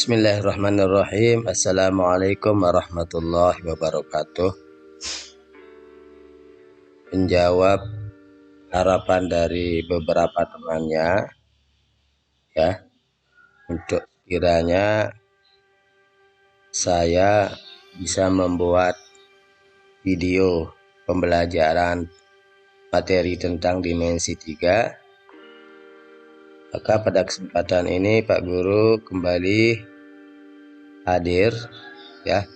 Bismillahirrahmanirrahim. Assalamualaikum warahmatullahi wabarakatuh. Menjawab harapan dari beberapa temannya, ya, untuk kiranya saya bisa membuat video pembelajaran materi tentang dimensi 3. Maka pada kesempatan ini Pak Guru kembali hadir, ya.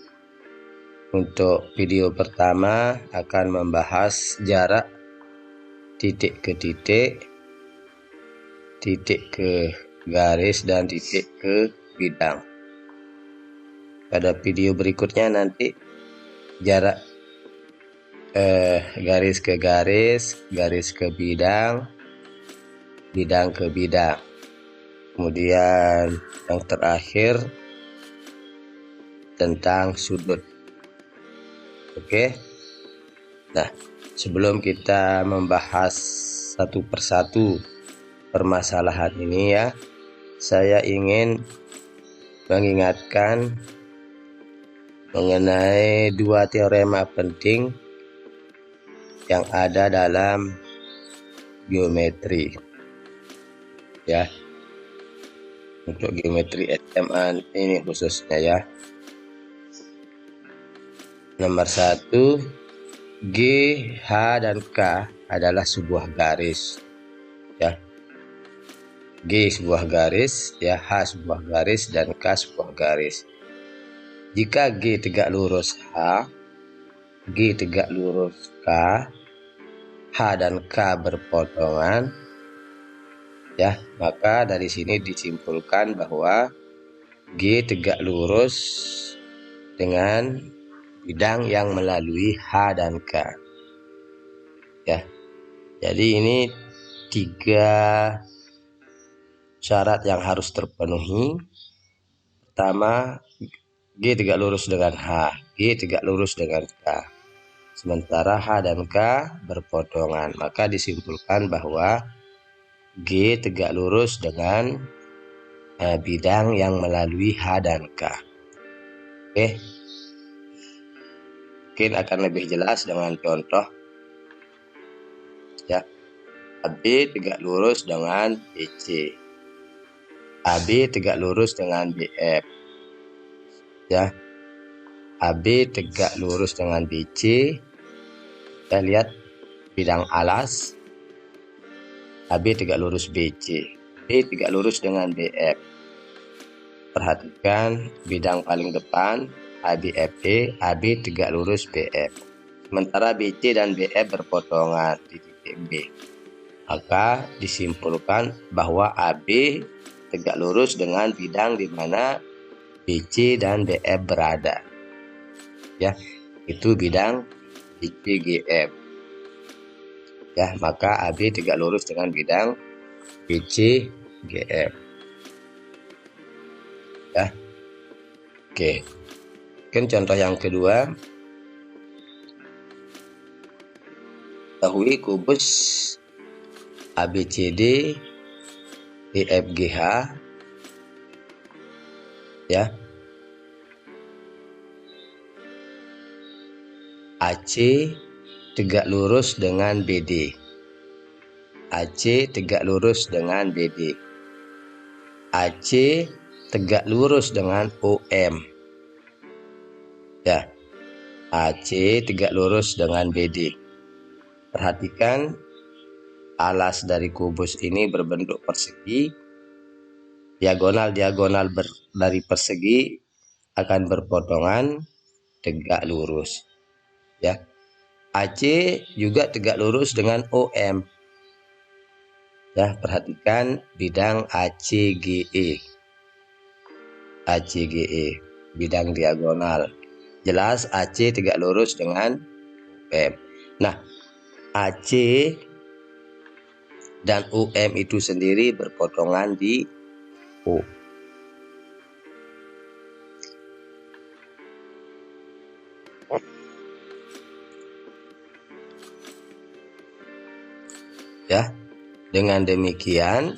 Untuk video pertama akan membahas jarak titik ke titik, titik ke garis, dan titik ke bidang. Pada video berikutnya nanti jarak garis ke garis, garis ke bidang, bidang ke bidang. Kemudian yang terakhir tentang sudut. Oke. Nah, sebelum kita membahas satu persatu permasalahan ini, ya, saya ingin mengingatkan mengenai dua teorema penting yang ada dalam geometri, ya, untuk geometri SMA ini khususnya, ya. Nomor 1, G, H, dan K adalah sebuah garis, ya. G sebuah garis, ya, H sebuah garis, dan K sebuah garis. Jika G tegak lurus H, G tegak lurus K, H dan K berpotongan, ya, maka dari sini disimpulkan bahwa G tegak lurus dengan bidang yang melalui H dan K, ya. Jadi ini 3 syarat yang harus terpenuhi. Pertama, G tegak lurus dengan H, G tegak lurus dengan K, sementara H dan K berpotongan, maka disimpulkan bahwa G tegak lurus dengan bidang yang melalui H dan K. Oke. Mungkin akan lebih jelas dengan contoh, ya. AB tegak lurus dengan BC, AB tegak lurus dengan BF, ya. AB tegak lurus dengan BC. Kita lihat bidang alas, AB tegak lurus BC, B tegak lurus dengan BF. Perhatikan bidang paling depan ABFE, AB tegak lurus BF, sementara BC dan BF berpotongan di titik B. Maka disimpulkan bahwa AB tegak lurus dengan bidang di mana BC dan BF berada, ya, itu bidang BCGF, ya. Maka AB tegak lurus dengan bidang BCGF, ya. Oke. Mungkin contoh yang kedua, ketahui kubus ABCD EFGH, ya, AC tegak lurus dengan BD, AC tegak lurus dengan BD, AC tegak lurus dengan OM, ya, AC tegak lurus dengan BD. Perhatikan alas dari kubus ini berbentuk persegi, diagonal-diagonal dari persegi akan berpotongan tegak lurus, ya. AC juga tegak lurus dengan OM, ya. Perhatikan bidang ACGE, ACGE bidang diagonal, jelas AC tegak lurus dengan OM. Nah, AC dan OM itu sendiri berpotongan di O. Ya, dengan demikian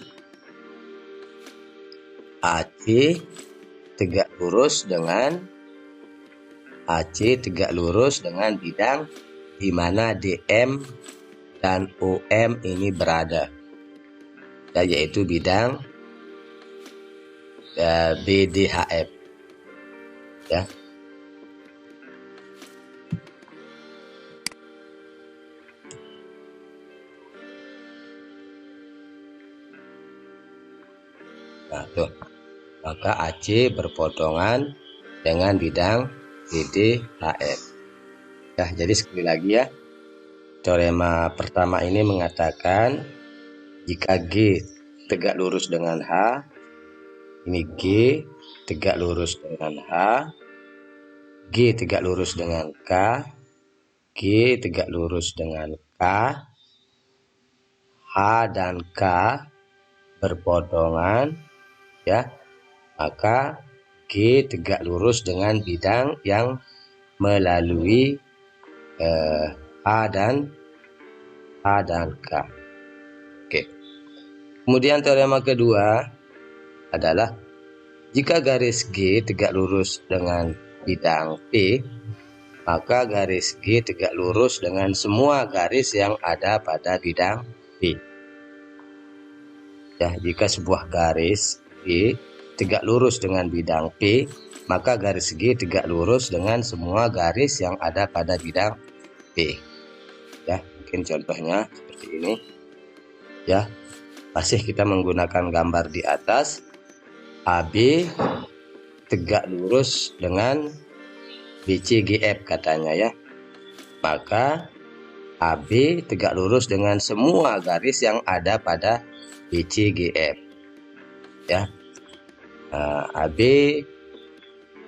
AC tegak lurus dengan bidang di mana DM dan OM ini berada, yaitu bidang BDHF ya. Nah, tuh. Maka AC berpotongan dengan bidang BDHF. Ya, jadi sekali lagi ya. Teorema pertama ini mengatakan jika G tegak lurus dengan H, ini G tegak lurus dengan H, G tegak lurus dengan K, G tegak lurus dengan K, H dan K berpotongan ya, maka G tegak lurus dengan bidang yang melalui H dan K. Oke. Kemudian teorema kedua adalah jika garis G tegak lurus dengan bidang P, maka garis G tegak lurus dengan semua garis yang ada pada bidang P. Ya, jika sebuah garis G tegak lurus dengan bidang P, maka garis G tegak lurus dengan semua garis yang ada pada bidang P. Ya, mungkin contohnya seperti ini. Ya, masih kita menggunakan gambar di atas. AB tegak lurus dengan BCGF katanya ya. Maka AB tegak lurus dengan semua garis yang ada pada BCGF. Ya. AB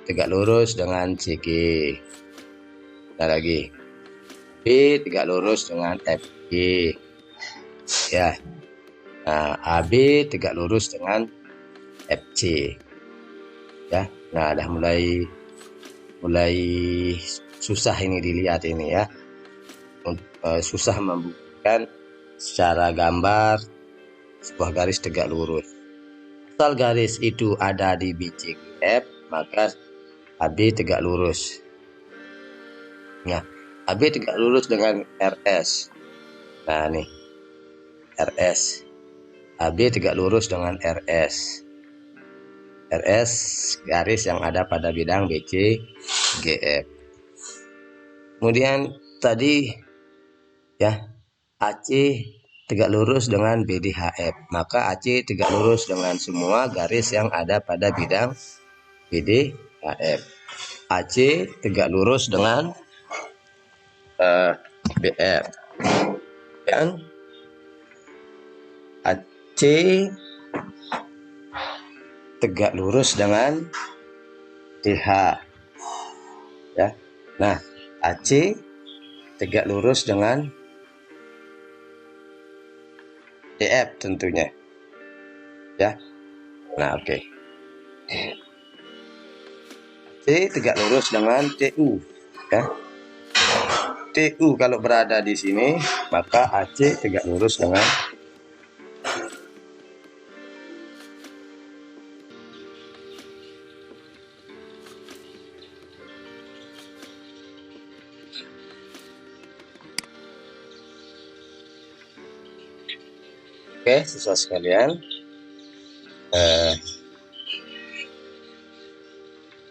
tegak lurus dengan CG. Nah, lagi. B tegak lurus dengan FG. Ya. Nah, AB tegak lurus dengan FC. Ya. Nah, dah mulai susah ini dilihat ini ya. Susah membuktikan secara gambar sebuah garis tegak lurus. Asal garis itu ada di BCGF, maka AB tegak lurus. Nah, AB tegak lurus dengan RS. Nah, nih. RS. AB tegak lurus dengan RS. RS garis yang ada pada bidang BCGF. Kemudian tadi ya, AC tegak lurus dengan BDHF, maka AC tegak lurus dengan semua garis yang ada pada bidang BDHF. AC tegak lurus dengan BF, dan AC tegak lurus dengan DH ya. Nah, AC tegak lurus dengan DF tentunya ya. Nah, oke. AC tegak lurus dengan TU ya. TU kalau berada di sini, maka AC tegak lurus dengan Oke, siswa sekalian,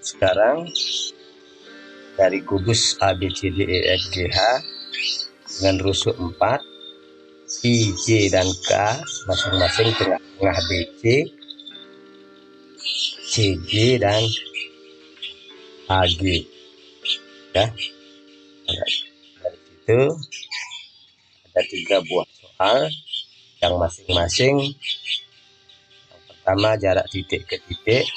sekarang dari kubus ABCDEFGH dengan rusuk 4, I, J, dan K masing-masing tengah-tengah BC, CJ, dan AG ya. Dari situ ada 3 buah soal yang masing-masing, yang pertama jarak titik ke titik,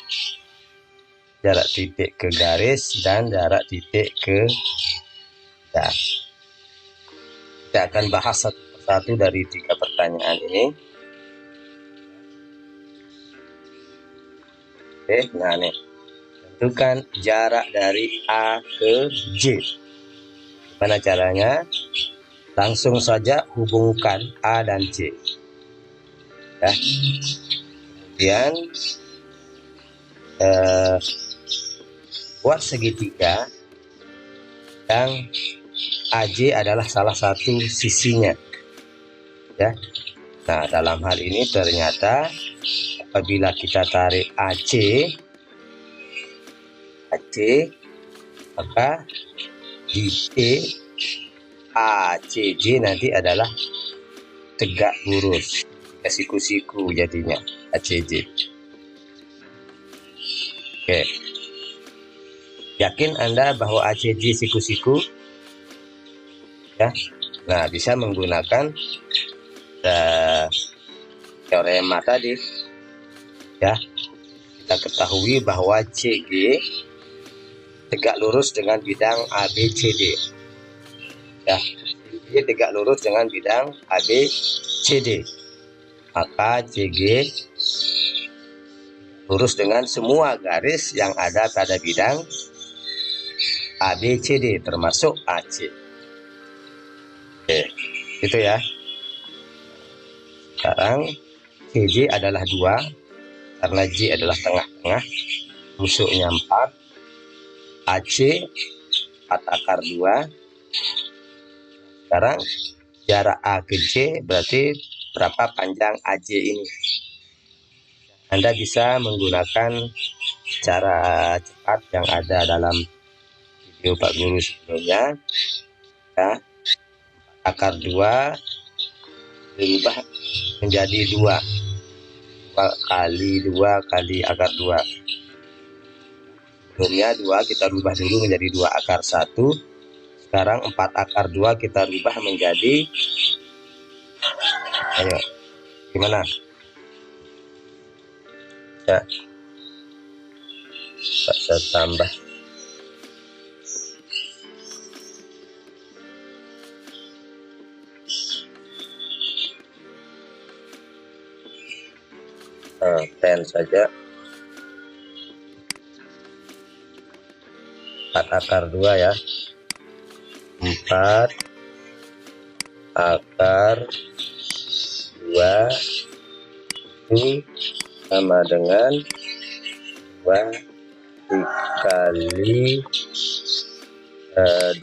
jarak titik ke garis, dan jarak titik ke garis. Kita akan bahas satu persatu dari 3 pertanyaan ini. Oke, nah nih, tentukan jarak dari A ke J. Gimana caranya? Langsung saja hubungkan A dan J ya. Kemudian buat segitiga yang AJ adalah salah satu sisinya, ya. Nah, dalam hal ini ternyata apabila kita tarik AC, maka di ACJ nanti adalah tegak lurus, siku-siku jadinya ACJ. Oke, yakin Anda bahwa ACJ siku-siku? Ya, nah bisa menggunakan teorema tadi, ya. Kita ketahui bahwa CG tegak lurus dengan bidang ABCD, ya. CG tegak lurus dengan bidang ABCD, maka CG lurus dengan semua garis yang ada pada bidang ABCD termasuk AC. Oke, itu ya. Sekarang CJ adalah 2 karena J adalah tengah-tengah, musuhnya 4, AC 4 akar 2. Sekarang jarak A ke J berarti berapa panjang AJ ini. Anda bisa menggunakan cara cepat yang ada dalam video Pak Guru sebelumnya, ya. Akar 2 dirubah menjadi 2 kali 2 kali akar 2. Sebelumnya 2 kita rubah dulu menjadi 2 akar 1. Sekarang 4 akar 2 kita rubah menjadi, ayo gimana ya, saya tambah. Pen saja. 4 akar 2 ya. 4 akar 2 itu sama dengan 2 dikali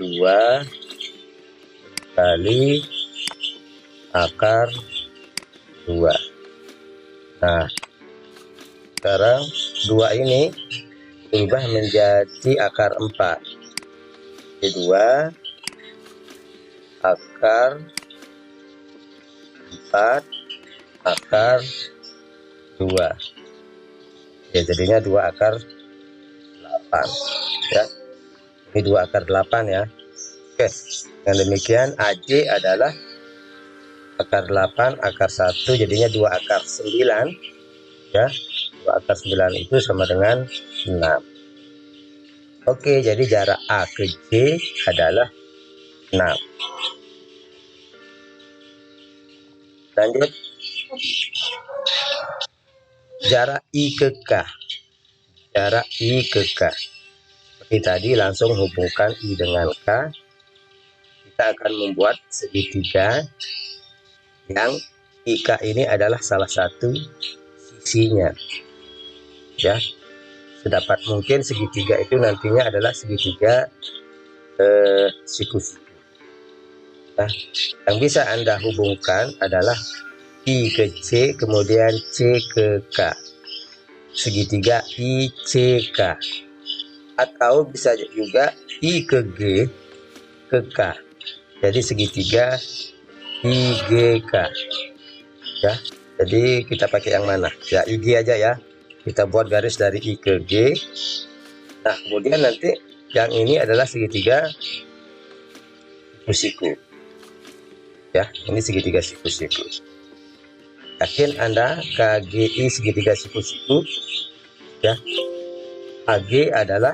2 kali akar 2. Nah, sekarang 2 ini berubah menjadi akar 4. 2 akar 4 akar 2. Ya, jadinya 2 akar 8 ya. Ini 2 akar 8 ya. Oke, dengan demikian AJ adalah akar 8 akar 1, jadinya 2 akar 9 ya. 2 akar 9 itu sama dengan 6. Oke, jadi jarak A ke J adalah 6. Lanjut, jarak I ke K. Jarak I ke K. Seperti tadi, langsung hubungkan I dengan K. Kita akan membuat segitiga yang IK ini adalah salah satu sisinya, ya. Sedapat mungkin segitiga itu nantinya adalah segitiga siku-siku. Nah, yang bisa Anda hubungkan adalah I ke C kemudian C ke K, segitiga ICK, atau bisa juga I ke G ke K, jadi segitiga IGK ya. Jadi kita pakai yang mana ya, IG aja ya. Kita buat garis dari I ke G. Nah, kemudian nanti yang ini adalah segitiga siku-siku ya, ini segitiga siku-siku. Yakin Anda KGI segitiga siku-siku ya. AG adalah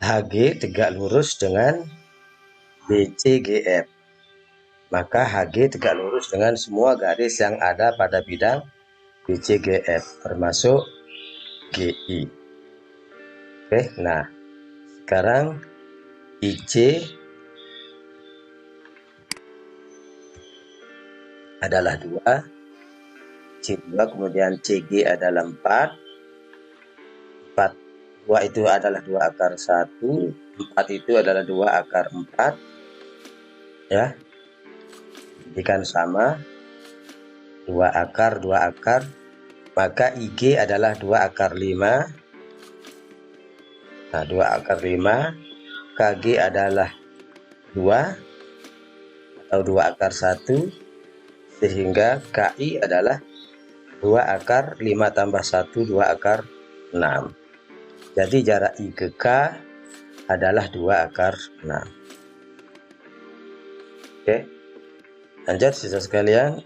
HG tegak lurus dengan BCGF, maka HG tegak lurus dengan semua garis yang ada pada bidang BCGF termasuk GI. Oke, nah sekarang IC adalah 2, C2 kemudian CG adalah 4, 2 itu adalah 2 akar 1, 4 itu adalah 2 akar 4, ya, jadikan sama, 2 akar, maka IG adalah 2 akar 5, nah 2 akar 5, KG adalah 2 atau 2 akar 1, sehingga KI adalah 2 akar 5 tambah 1, 2 akar 6. Jadi jarak I ke K adalah 2 akar 6. Oke, lanjut siswa sekalian.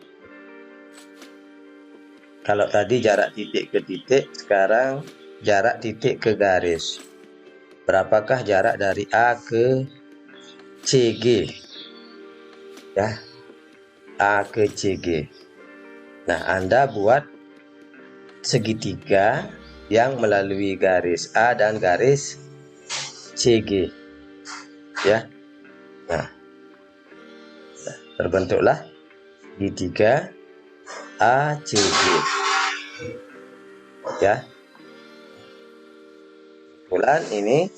Kalau tadi jarak titik ke titik, sekarang jarak titik ke garis. Berapakah jarak dari A ke CG? Ya, A ke CG. Nah, Anda buat segitiga yang melalui garis A dan garis CG. Ya. Nah, terbentuklah segitiga ACG. Ya. Kebetulan ini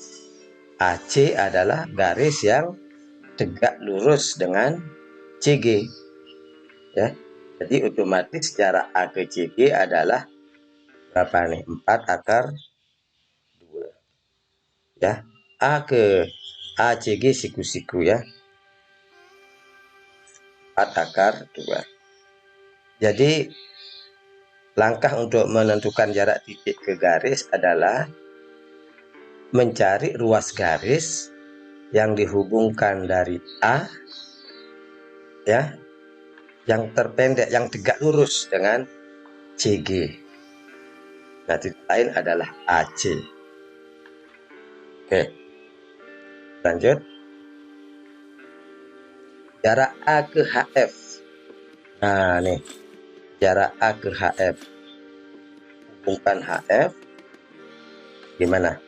AC adalah garis yang tegak lurus dengan CG. Ya. Jadi otomatis jarak A ke CG adalah berapa nih? 4 akar 2. Ya. A ke ACG siku-siku ya. 4 akar 2. Jadi langkah untuk menentukan jarak titik ke garis adalah mencari ruas garis yang dihubungkan dari A, ya, yang terpendek, yang tegak lurus dengan CG. Nah, titik lain adalah AC. Oke, lanjut. Jarak A ke HF. Nah, nih, jarak A ke HF. Hubungkan HF. Gimana?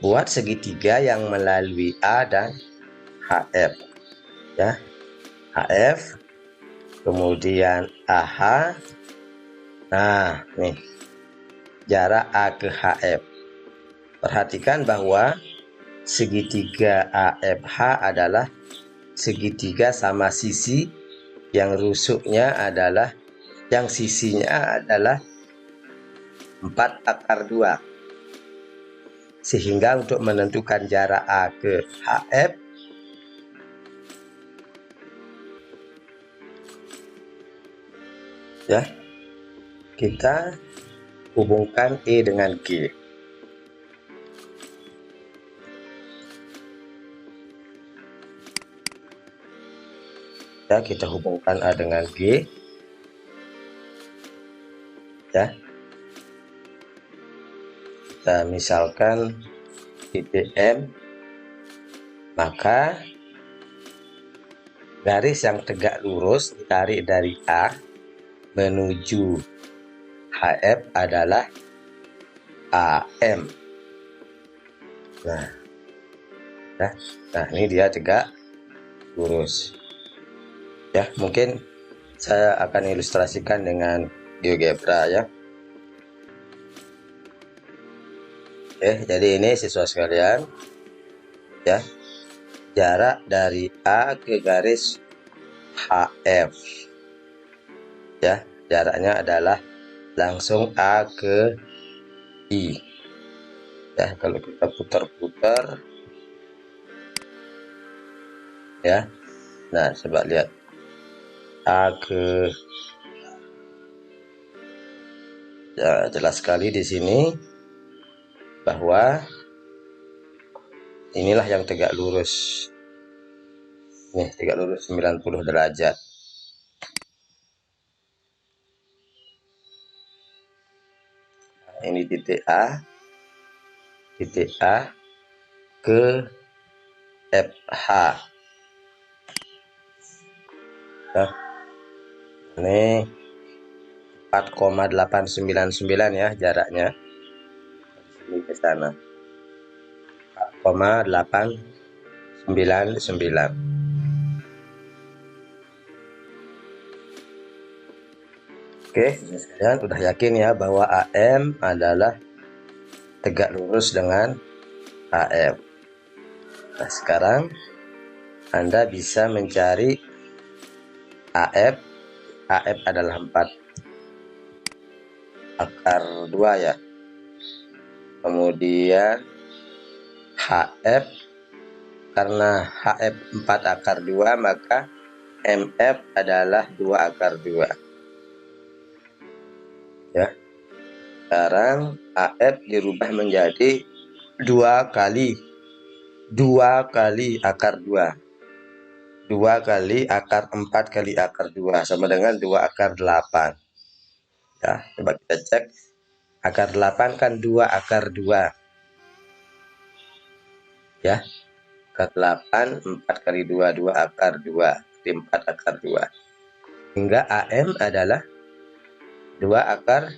Buat segitiga yang melalui A dan HF. Ya, HF, kemudian AH. Nah, nih, jarak A ke HF. Perhatikan bahwa segitiga AFH adalah segitiga sama sisi yang rusuknya adalah, yang sisinya adalah 4 akar 2. Sehingga untuk menentukan jarak A ke HF, ya, kita hubungkan E dengan G. Ya, kita hubungkan A dengan G. Ya. Kita misalkan titik M, maka garis yang tegak lurus ditarik dari A menuju HF adalah AM. Nah, ini dia tegak lurus. Ya, mungkin saya akan ilustrasikan dengan GeoGebra ya. Oke, jadi ini siswa sekalian, ya, jarak dari A ke garis HF, ya, jaraknya adalah langsung A ke I. Ya, kalau kita putar-putar, ya, nah coba lihat A ke, ya, jelas sekali di sini bahwa inilah yang tegak lurus. Nih, tegak lurus 90 derajat. Nah, ini titik A ke FH. Nah, ini 4,899 ya jaraknya dari sini ke sana. 4,899. Oke, sekalian udah yakin ya bahwa AM adalah tegak lurus dengan AM. Nah, sekarang Anda bisa mencari AF. AF adalah 4 akar 2 ya. Kemudian HF, karena HF 4 akar 2, maka MF adalah 2 akar 2 ya. Sekarang AF dirubah menjadi 2 kali akar 2. 2 kali akar 4 kali akar 2 sama dengan 2 akar 8 ya. Coba kita cek, akar 8 kan 2 akar 2 ya. Akar 8 4 kali 2, 2 akar 2, 4 akar 2, hingga AM adalah 2 akar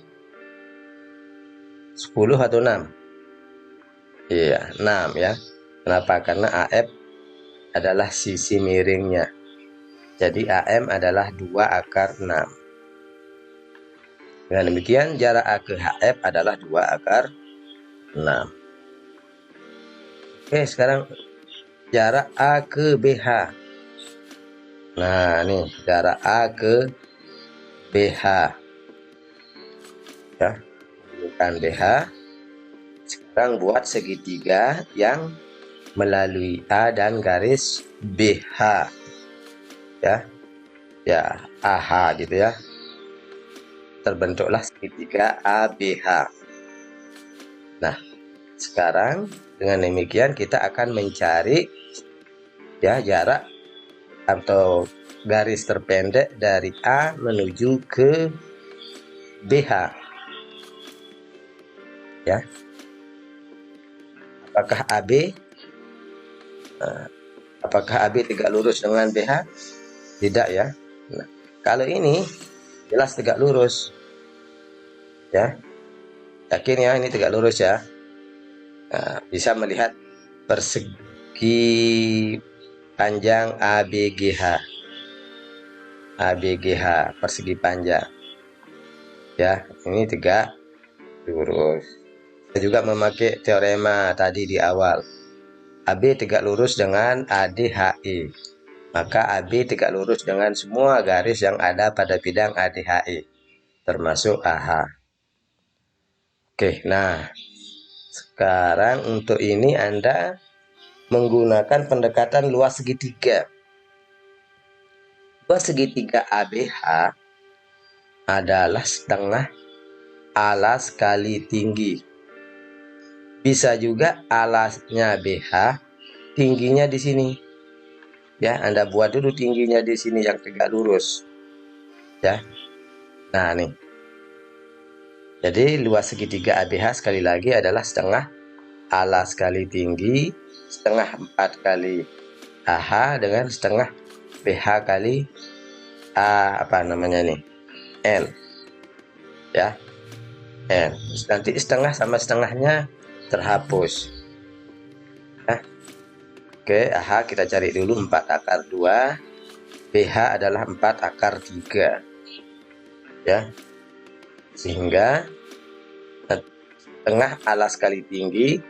10 atau 6? Iya, 6 ya. Kenapa? Karena AF adalah sisi miringnya. Jadi AM adalah 2 akar 6. Dengan demikian jarak A ke HF adalah 2 akar 6. Oke, sekarang jarak A ke BH. Nah, nih jarak A ke BH. Ya, bukan BH. Sekarang buat segitiga yang melalui A dan garis BH. Ya, AH gitu ya. Terbentuklah segitiga ABH. Nah, sekarang dengan demikian kita akan mencari ya jarak atau garis terpendek dari A menuju ke BH ya. Apakah AB tegak lurus dengan BH? Tidak ya. Nah, kalau ini jelas tegak lurus ya. Yakin ya ini tegak lurus ya. Nah, bisa melihat persegi panjang ABGH. ABGH persegi panjang ya, ini tegak lurus. Kita juga memakai teorema tadi di awal. AB tegak lurus dengan ADHE, maka AB tegak lurus dengan semua garis yang ada pada bidang ADHE, termasuk AH. Oke, nah sekarang untuk ini Anda menggunakan pendekatan luas segitiga. Luas segitiga ABH adalah setengah alas kali tinggi. Bisa juga alasnya BH, tingginya di sini. Ya, Anda buat dulu tingginya di sini yang tegak lurus. Ya. Nah, nih. Jadi luas segitiga ABH sekali lagi adalah setengah alas kali tinggi, setengah 4 kali AH dengan setengah BH kali N. Ya. N. Terus nanti setengah sama setengahnya terhapus. Nah, oke, AH kita cari dulu 4 akar 2, BH adalah 4 akar 3 ya, sehingga setengah alas kali tinggi,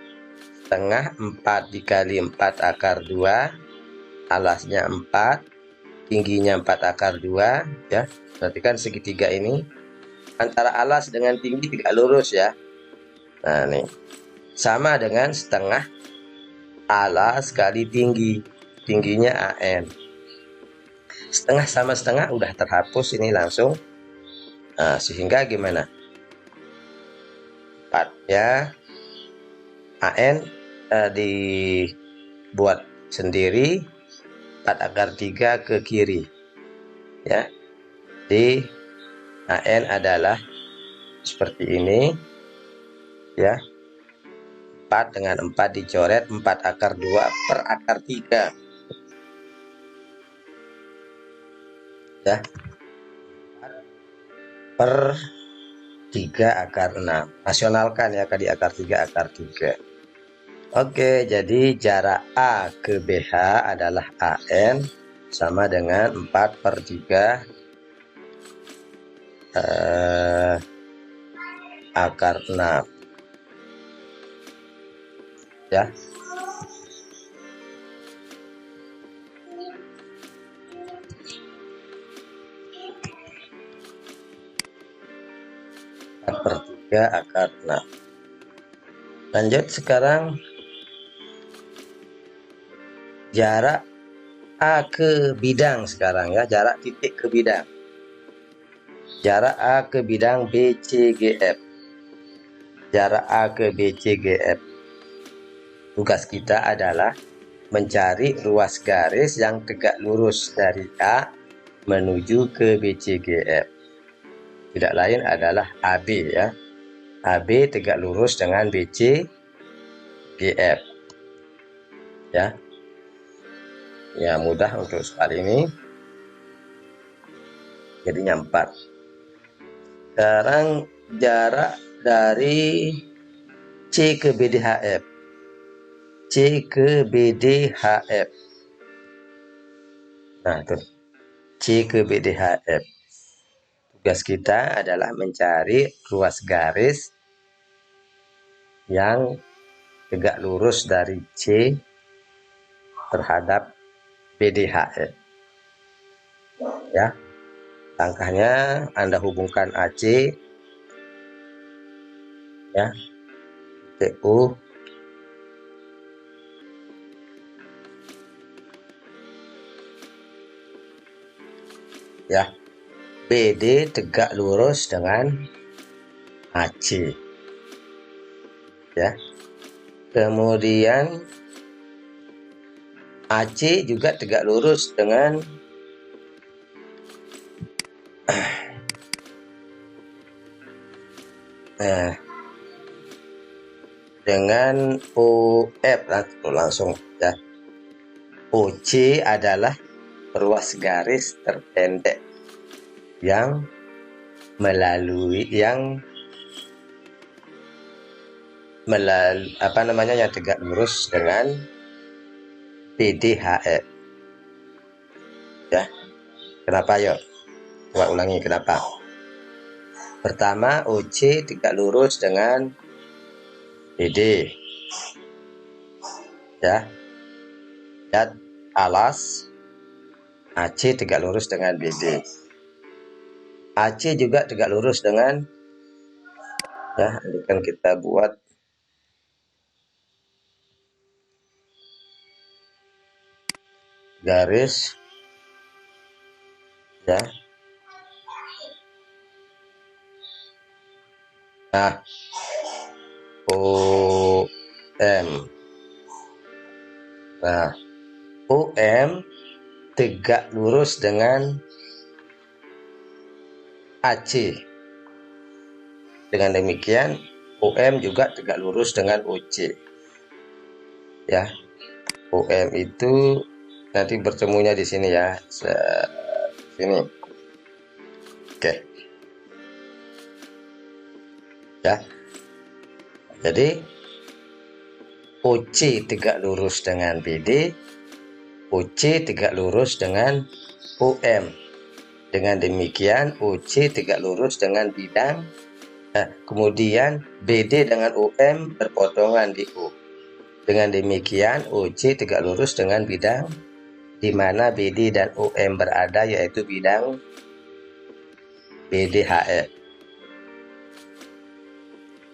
setengah 4 dikali 4 akar 2, alasnya 4, tingginya 4 akar 2 ya. Berarti kan segitiga ini antara alas dengan tinggi tidak lurus ya. Nah, nih sama dengan setengah alas kali tinggi, tingginya AN. Setengah sama setengah udah terhapus ini langsung. Nah, sehingga gimana? 4 ya. AN dibuat sendiri, 4 akar 3 ke kiri ya. Di AN adalah seperti ini ya. 4 dengan 4 dicoret, 4 akar 2 per akar 3 ya, per 3 akar 6. Nasionalkan ya, di akar 3 akar 3. Oke, jadi jarak A ke BH adalah AN sama dengan 4 per 3 akar 6 ya. Per 3 akar 6. Lanjut sekarang jarak A ke bidang sekarang ya, jarak titik ke bidang. Jarak A ke bidang BCGF. Jarak A ke BCGF. Tugas kita adalah mencari ruas garis yang tegak lurus dari A menuju ke BCGF. Tidak lain adalah AB ya. AB tegak lurus dengan BCGF. Ya. Ya, mudah untuk soal ini. Jadinya 4. Sekarang jarak dari C ke BDHF. C ke BDHF. Nah, tuh. C ke BDHF. Tugas kita adalah mencari ruas garis yang tegak lurus dari C terhadap BDHF. Ya. Langkahnya Anda hubungkan AC ya, TU ya, BD tegak lurus dengan AC ya. Kemudian AC juga tegak lurus dengan dengan OF langsung ya. OC adalah ruas garis terpendek yang melalui yang tegak lurus dengan BDHF ya. Kenapa yuk? Coba ulangi kenapa. Pertama, OC tegak lurus dengan BD ya. Dan alas AC tegak lurus dengan BD. AC juga tegak lurus dengan ya, ini kan kita buat garis ya. Nah, OM. Nah, OM tegak lurus dengan AC. Dengan demikian, OM juga tegak lurus dengan OC. Ya. OM itu nanti bertemunya di sini ya. Sini. Oke. Ya. Jadi OC tegak lurus dengan BD, OC tegak lurus dengan OM. Dengan demikian OC tegak lurus dengan bidang, kemudian BD dengan OM berpotongan di O. Dengan demikian OC tegak lurus dengan bidang di mana BD dan OM berada, yaitu bidang BDHF.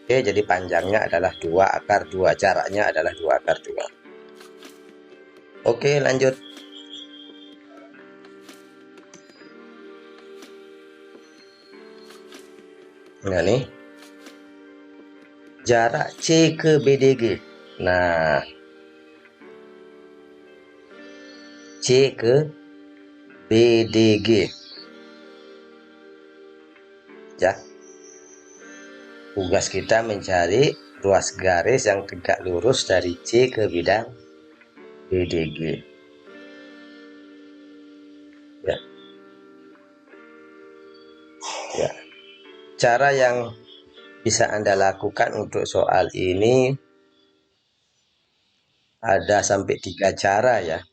Oke, jadi panjangnya adalah 2 akar 2, jaraknya adalah 2 akar 2. Oke, lanjut. Nah, nih. Jarak C ke BDG. Nah, C ke BDG. Ya. Tugas kita mencari ruas garis yang tegak lurus dari C ke bidang BDG. Ya. Ya. Cara yang bisa Anda lakukan untuk soal ini ada sampai 3 cara ya.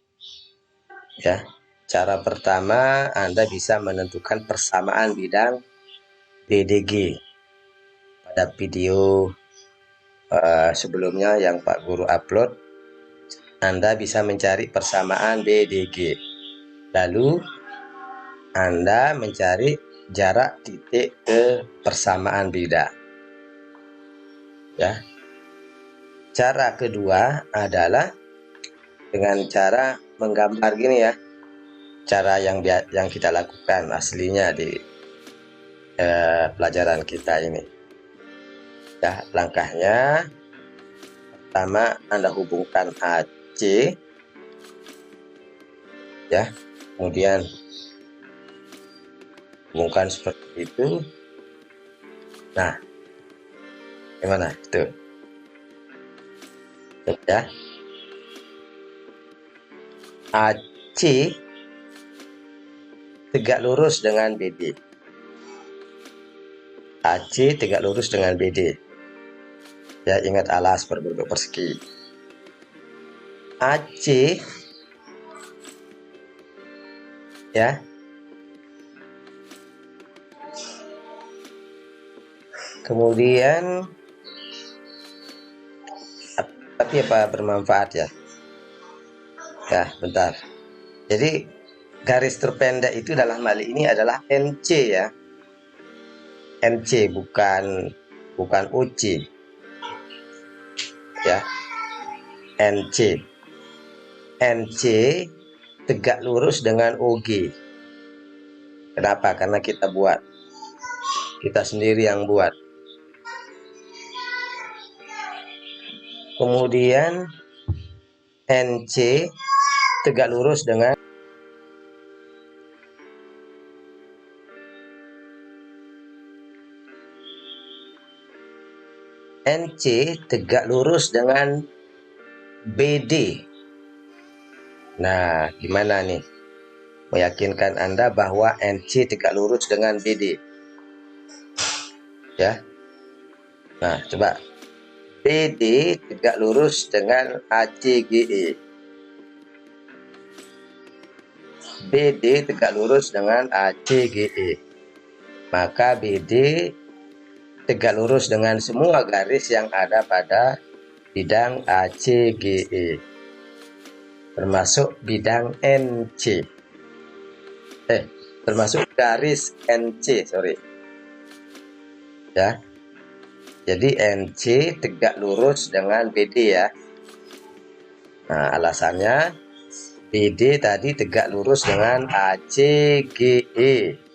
Ya. Cara pertama, Anda bisa menentukan persamaan bidang BDG. Pada video sebelumnya yang Pak Guru upload, Anda bisa mencari persamaan BDG. Lalu Anda mencari jarak titik ke persamaan bidang. Ya. Cara kedua adalah dengan cara menggambar gini ya. Cara yang kita lakukan aslinya di pelajaran kita ini. Ya, langkahnya pertama Anda hubungkan AC, ya, kemudian hubungkan seperti itu. Nah, gimana itu? Ya, AC tegak lurus dengan BD. AC tegak lurus dengan BD. Ya, ingat alas berbentuk persegi. AC, ya, kemudian tapi apa bermanfaat ya? Ya, bentar. Jadi garis terpendek itu dalam hal ini adalah NC ya. NC bukan OC. Ya. NC. NC tegak lurus dengan OG. Kenapa? Karena kita sendiri yang buat. Kemudian NC tegak lurus dengan BD. Nah, gimana nih? Meyakinkan Anda bahwa NC tegak lurus dengan BD. Ya. Nah, coba. BD tegak lurus dengan ACGE. BD tegak lurus dengan ACGE. Maka BD tegak lurus dengan semua garis yang ada pada bidang ACGE, termasuk bidang NC. Termasuk garis NC, sorry. Ya. Jadi NC tegak lurus dengan BD ya. Nah, alasannya BD tadi tegak lurus dengan ACGE.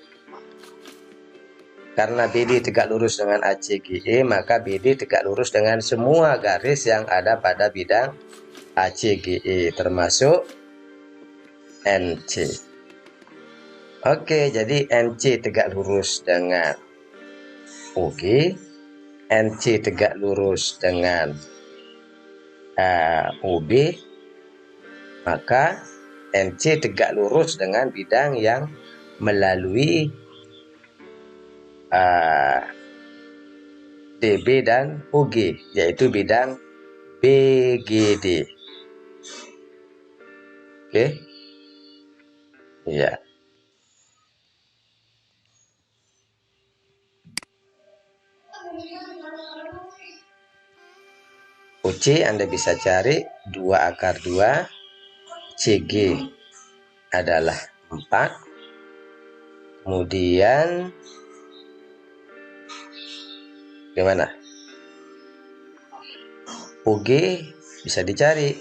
Karena BD tegak lurus dengan ACGE, maka BD tegak lurus dengan semua garis yang ada pada bidang ACGE, termasuk NC. Oke, jadi NC tegak lurus dengan OG, NC tegak lurus dengan OB, maka NC tegak lurus dengan bidang yang melalui DB dan OG, yaitu bidang BGD. Oke, ya. OC Anda bisa cari 2 akar 2, CG adalah 4, kemudian gimana? OG bisa dicari.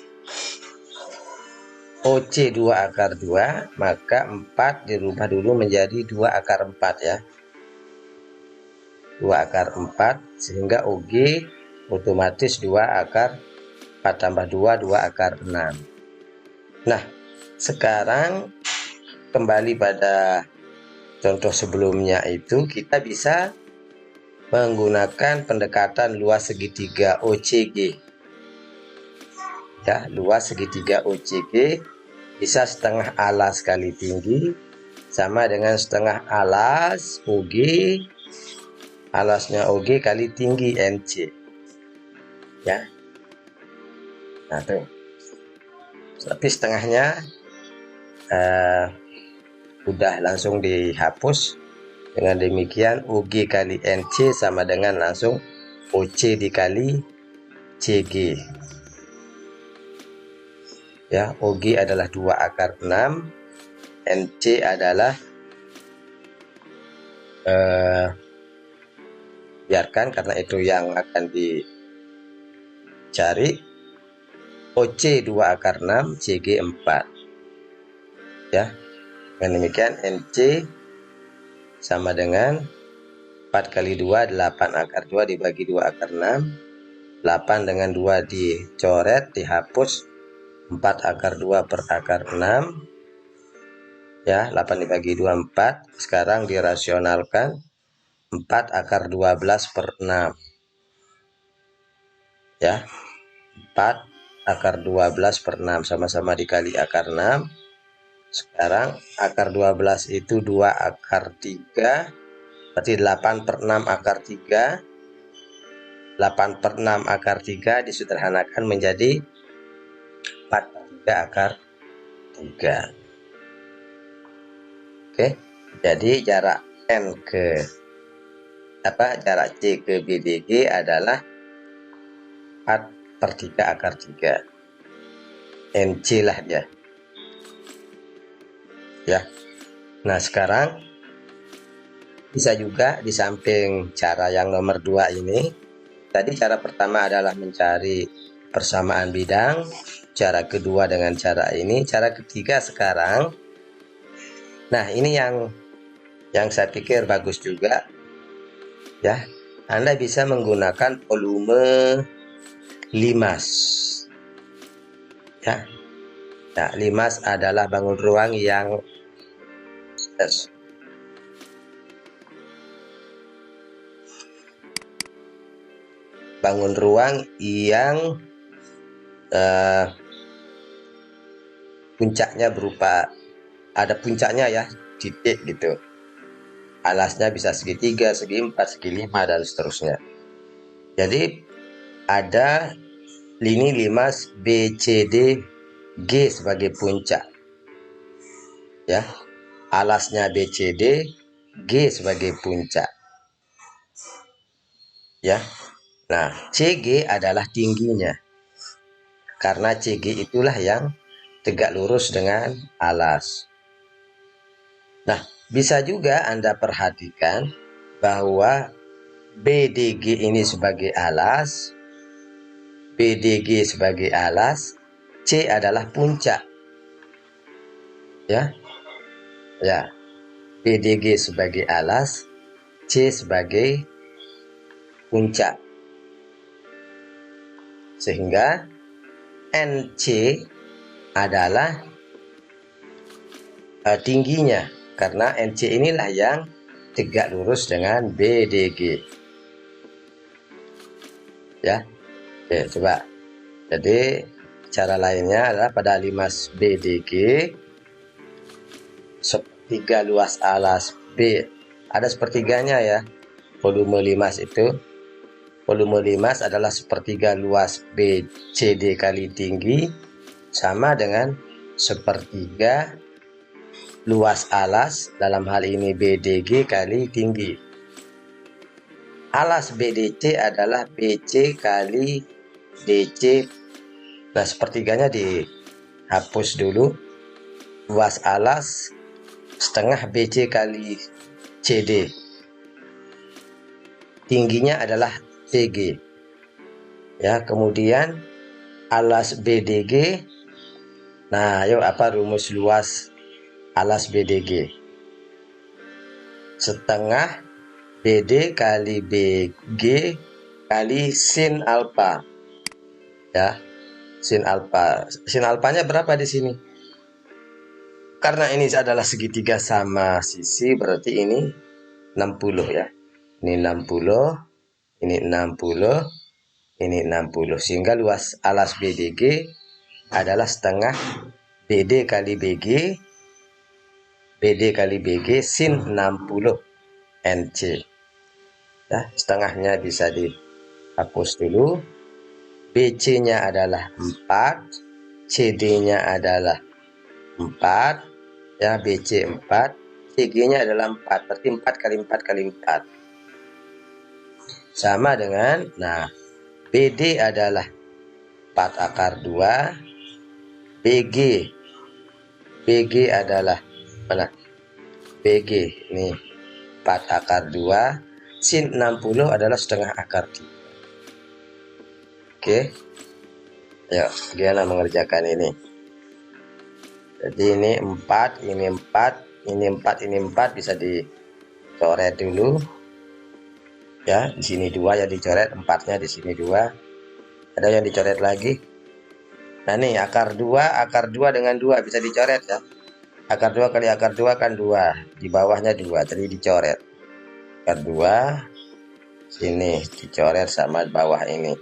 OC 2 akar 2, maka 4 dirubah dulu menjadi 2 akar 4 ya. 2 akar 4, sehingga OG otomatis 2 akar 4 tambah 2, 2 akar 6. Nah, sekarang kembali pada contoh sebelumnya itu, kita bisa menggunakan pendekatan luas segitiga OCG. Ya, luas segitiga OCG bisa setengah alas kali tinggi sama dengan setengah alas OG, alasnya OG kali tinggi NC. Ya. Nah, tuh. Tapi setengahnya udah langsung dihapus. Dengan demikian OG kali NC sama dengan langsung OC dikali CG. Ya, OG adalah 2 akar 6, NC adalah biarkan karena itu yang akan dicari. OC 2 akar 6, CG 4. Ya, dengan demikian NC sama dengan 4 kali 2, 8 akar 2 dibagi 2 akar 6. 8 dengan 2 dicoret, dihapus. 4 akar 2 per akar 6. Ya, 8 dibagi 2, 4. Sekarang dirasionalkan. 4 akar 12 per 6. Ya, 4 akar 12 per 6. Sama-sama dikali akar 6. Sekarang akar 12 itu 2 akar 3. Berarti 8 per 6 akar 3. 8 per 6 akar 3 disederhanakan menjadi 4 per 3 akar 3. Oke, jadi jarak N ke jarak C ke BDG adalah 4 per 3 akar 3. NC lah dia. Ya. Nah, sekarang bisa juga di samping cara yang nomor 2 ini, tadi cara pertama adalah mencari persamaan bidang, cara kedua dengan cara ini, cara ketiga sekarang. Nah, ini yang saya pikir bagus juga. Ya, Anda bisa menggunakan volume limas. Ya. Nah, limas adalah bangun ruang yang puncaknya berupa ada puncaknya ya, titik gitu. Alasnya bisa segi 3, segi 4, segi 5 dan seterusnya. Jadi ada lini limas BCD G sebagai puncak. Ya. Alasnya BCD, G sebagai puncak. Ya. Nah, CG adalah tingginya. Karena CG itulah yang tegak lurus dengan alas. Nah, bisa juga Anda perhatikan bahwa BDG ini sebagai alas, BDG sebagai alas, C adalah puncak. Ya. Ya. BDG sebagai alas, C sebagai puncak. Sehingga NC adalah tingginya, karena NC inilah yang tegak lurus dengan BDG. Ya, oke, coba. Jadi cara lainnya adalah pada limas BDG, sepertiga luas alas B, ada sepertiganya ya. Volume limas itu, volume limas adalah sepertiga luas BCD kali tinggi sama dengan sepertiga luas alas, dalam hal ini BDG kali tinggi. Alas BDC adalah BC kali DC. Nah, sepertiganya dihapus dulu. Luas alas setengah BC kali CD. Tingginya adalah CG. Ya, kemudian alas BDG. Nah, ayo apa rumus luas alas BDG? Setengah BD kali BG kali sin alfa. Ya, sin alfa. Sin alfanya berapa di sini? Karena ini adalah segitiga sama sisi, berarti ini 60 ya. Ini 60, ini 60, ini 60. Sehingga luas alas BDG adalah setengah BD kali BG, BD kali BG sin 60 NC. Ya, setengahnya bisa dihapus dulu. BC-nya adalah 4, CD-nya adalah 4, ya, BC 4, C PG-nya adalah 4, berarti 4 kali 4 kali 4. Sama dengan, nah, BD adalah 4 akar 2, BG adalah, mana? BG, ini 4 akar 2, sin 60 adalah setengah akar 3. Oke, yuk, gimana mengerjakan ini? Jadi ini 4, ini 4, ini 4, ini 4, bisa dicoret dulu. Ya, di sini 2 yang dicoret, 4-nya di sini 2. Ada yang dicoret lagi. Nah, nih akar 2 dengan 2 bisa dicoret ya. Akar 2 kali akar 2 kan 2. Di bawahnya 2, jadi dicoret. Akar 2 sini dicoret sama bawah ini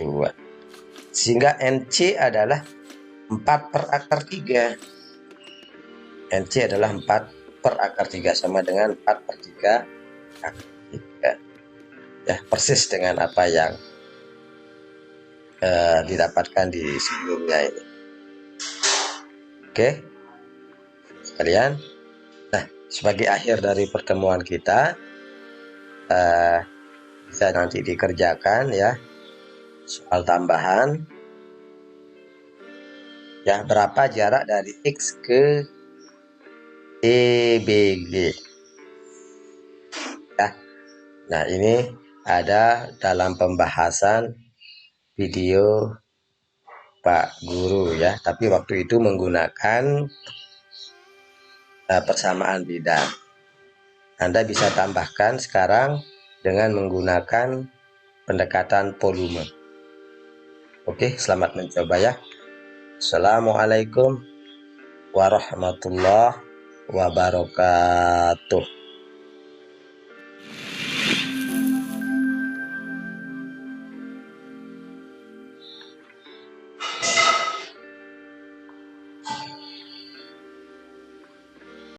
2. Sehingga NC adalah 4 per akar 3. NC adalah 4 per akar 3, sama dengan 4 per 3 akar 3. Ya, persis dengan apa yang didapatkan di sebelumnya ini. Oke, sekalian. Nah, sebagai akhir dari pertemuan kita, bisa nanti dikerjakan ya soal tambahan. Ya, berapa jarak dari X ke EBG? Ya. Nah, ini ada dalam pembahasan video Pak Guru ya, tapi waktu itu menggunakan persamaan bidang. Anda bisa tambahkan sekarang dengan menggunakan pendekatan volume. Oke, selamat mencoba ya. Assalamualaikum warahmatullahi wabarakatuh.